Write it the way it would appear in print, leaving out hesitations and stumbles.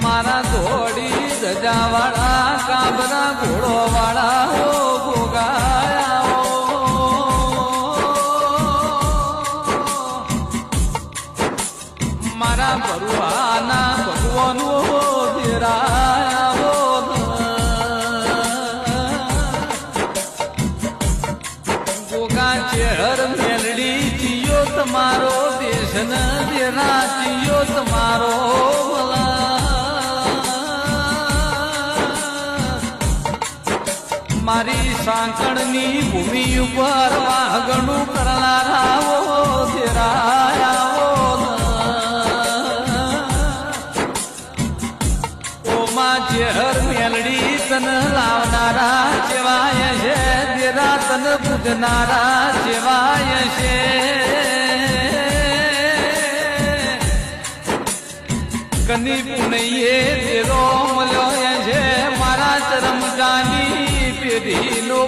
મારા ધોળી ધજાવાળા કાબરા ઘોડો વાળા ઓ ગોગાયા મારા બરુઆના ભગવાન ધીરાયા ગોગા ચેહર મેલડી જીયો તમારો દેશ ન દેરા જીયો તમારો મારી સાંકળની ભૂમિ ઉપર વાઘણું કરનારાઓ ધીરાયા ઓમાં ચેહર મેલડી તન લાવનારા જેવાય છે દેરા તન પૂજનારા જેવાય છે કની પુનૈયે તેરો મળ્યો છે મારા ચરમજાની પેઢીનો